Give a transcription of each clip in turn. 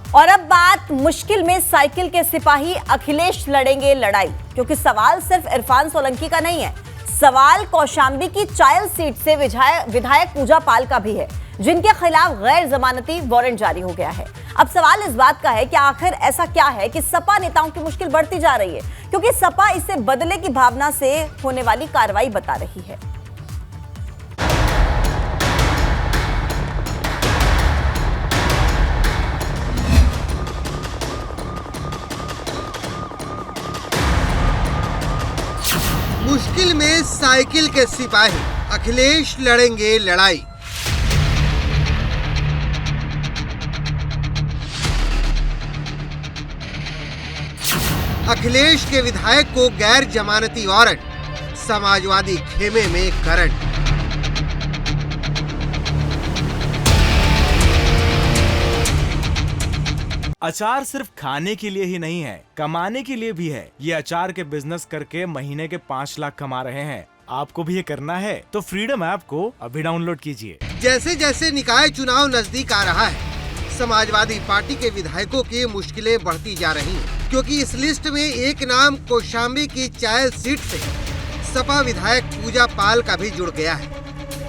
और अब बात मुश्किल में साइकिल के सिपाही अखिलेश लड़ेंगे लड़ाई, क्योंकि सवाल सिर्फ इरफान सोलंकी का नहीं है। सवाल कौशाम्बी की चायल सीट से विधायक पूजा पाल का भी है, जिनके खिलाफ गैर जमानती वारंट जारी हो गया है। अब सवाल इस बात का है कि आखिर ऐसा क्या है कि सपा नेताओं की मुश्किल बढ़ती जा रही है, क्योंकि सपा इसे बदले की भावना से होने वाली कार्रवाई बता रही है। मुश्किल में साइकिल के सिपाही अखिलेश लड़ेंगे लड़ाई। अखिलेश के विधायक को गैर जमानती वारंट, समाजवादी खेमे में करंट। अचार सिर्फ खाने के लिए ही नहीं है, कमाने के लिए भी है। ये अचार के बिजनेस करके महीने के 5 लाख कमा रहे हैं। आपको भी ये करना है तो फ्रीडम ऐप को अभी डाउनलोड कीजिए। जैसे जैसे निकाय चुनाव नजदीक आ रहा है, समाजवादी पार्टी के विधायकों की मुश्किलें बढ़ती जा रही हैं, क्योंकि इस लिस्ट में एक नाम कौशाम्बी की चायल सीट से सपा विधायक पूजा पाल का भी जुड़ गया है,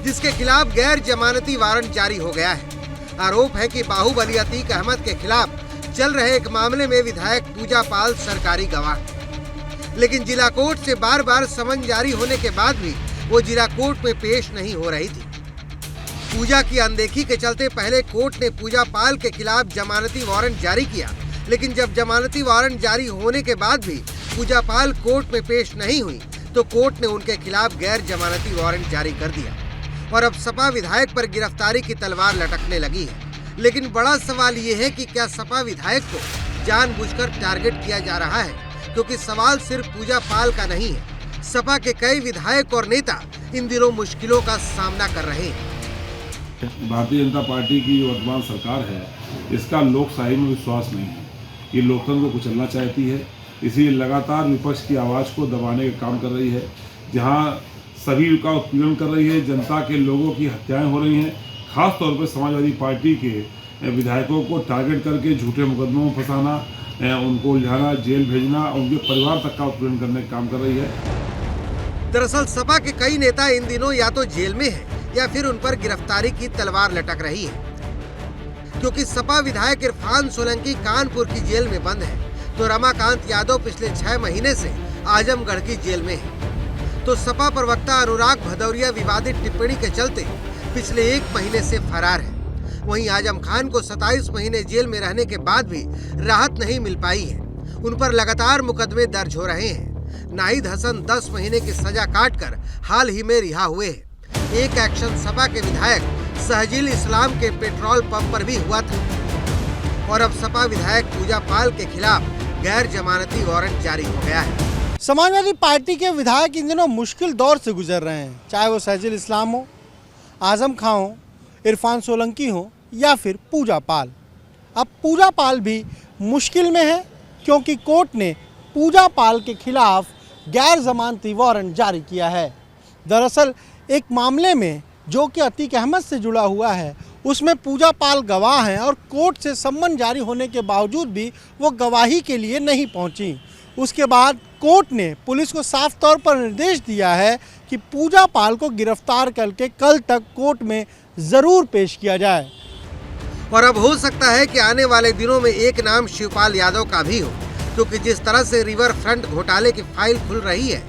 जिसके खिलाफ गैर जमानती वारंट जारी हो गया है। आरोप है कि बाहुबली अतीक अहमद के खिलाफ चल रहे एक मामले में विधायक पूजा पाल सरकारी गवाह, लेकिन जिला कोर्ट से बार बार समन जारी होने के बाद भी वो जिला कोर्ट में पेश नहीं हो रही थी। पूजा की अनदेखी के चलते पहले कोर्ट ने पूजा पाल के खिलाफ जमानती वारंट जारी किया, लेकिन जब जमानती वारंट जारी होने के बाद भी पूजा पाल कोर्ट में पेश नहीं हुई तो कोर्ट ने उनके खिलाफ गैर जमानती वारंट जारी कर दिया और अब सपा विधायक पर गिरफ्तारी की तलवार लटकने लगी है। लेकिन बड़ा सवाल ये है कि क्या सपा विधायक को जानबूझकर टारगेट किया जा रहा है, क्योंकि सवाल सिर्फ पूजा पाल का नहीं है। सपा के कई विधायक और नेता इन दिनों मुश्किलों का सामना कर रहे हैं। भारतीय जनता पार्टी की वर्तमान सरकार है, इसका लोकशाही में विश्वास नहीं है। ये लोकतंत्र को कुचलना चाहती है, इसीलिए लगातार विपक्ष की आवाज़ को दबाने का काम कर रही है। जहां सभी का उत्पीड़न कर रही है, जनता के लोगों की हत्याएं हो रही हैं, खास तौर पर समाजवादी पार्टी के विधायकों को टारगेट करके झूठे मुकदमों में फंसाना, उनको उलझाना, जेल भेजना, उनके परिवार तक का उत्पीड़न करने का काम कर रही है। दरअसल सपा के कई नेता इन दिनों या तो जेल में हैं या फिर उन पर गिरफ्तारी की तलवार लटक रही है, क्योंकि सपा विधायक इरफान सोलंकी कानपुर की जेल में बंद है, तो रमाकांत यादव पिछले 6 महीने से आजमगढ़ की जेल में है। तो सपा प्रवक्ता अनुराग भदौरिया विवादित टिप्पणी के चलते पिछले 1 महीने से फरार है। वहीं आजम खान को 27 महीने जेल में रहने के बाद भी राहत नहीं मिल पाई है। उन पर लगातार मुकदमे दर्ज हो रहे हैं। नाहिद हसन 10 महीने की सजा काटकर हाल ही में रिहा हुए हैं। एक एक्शन सपा के विधायक सहजील इस्लाम के पेट्रोल पंप पर भी हुआ था और अब सपा विधायक पूजा पाल के खिलाफ गैर जमानती वारंट जारी हो गया है। समाजवादी पार्टी के विधायक इन दिनों मुश्किल दौर से गुजर रहे हैं, चाहे वो सहजील इस्लाम हो, आजम खां हो, इरफान सोलंकी हो या फिर पूजा पाल। अब पूजा पाल भी मुश्किल में है, क्योंकि कोर्ट ने पूजा पाल के खिलाफ गैर जमानती वारंट जारी किया है। दरअसल एक मामले में जो कि अतीक अहमद से जुड़ा हुआ है, उसमें पूजा पाल गवाह हैं और कोर्ट से सम्मन जारी होने के बावजूद भी वो गवाही के लिए नहीं पहुंची। उसके बाद कोर्ट ने पुलिस को साफ तौर पर निर्देश दिया है कि पूजा पाल को गिरफ्तार करके कल तक कोर्ट में जरूर पेश किया जाए। और अब हो सकता है कि आने वाले दिनों में एक नाम शिवपाल यादव का भी हो, क्योंकि जिस तरह से रिवर फ्रंट घोटाले की फाइल खुल रही है,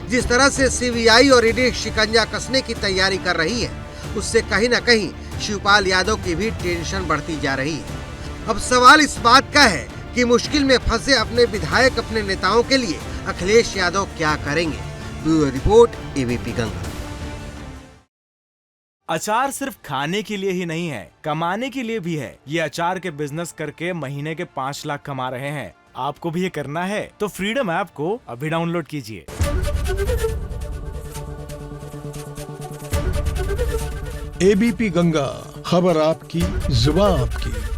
जिस तरह से सीबीआई और ईडी शिकंजा कसने की तैयारी कर रही है, उससे कहीं न कहीं शिवपाल यादव की भी टेंशन बढ़ती जा रही है। अब सवाल इस बात का है कि मुश्किल में फंसे अपने विधायक, अपने नेताओं के लिए अखिलेश यादव क्या करेंगे। Bureau report, ABP Ganga. अचार सिर्फ खाने के लिए ही नहीं है, कमाने के लिए भी है। ये अचार के बिजनेस करके महीने के 5 लाख कमा रहे हैं। आपको भी ये करना है तो फ्रीडम ऐप को अभी डाउनलोड कीजिए। एबीपी गंगा, खबर आपकी, जुबान आपकी।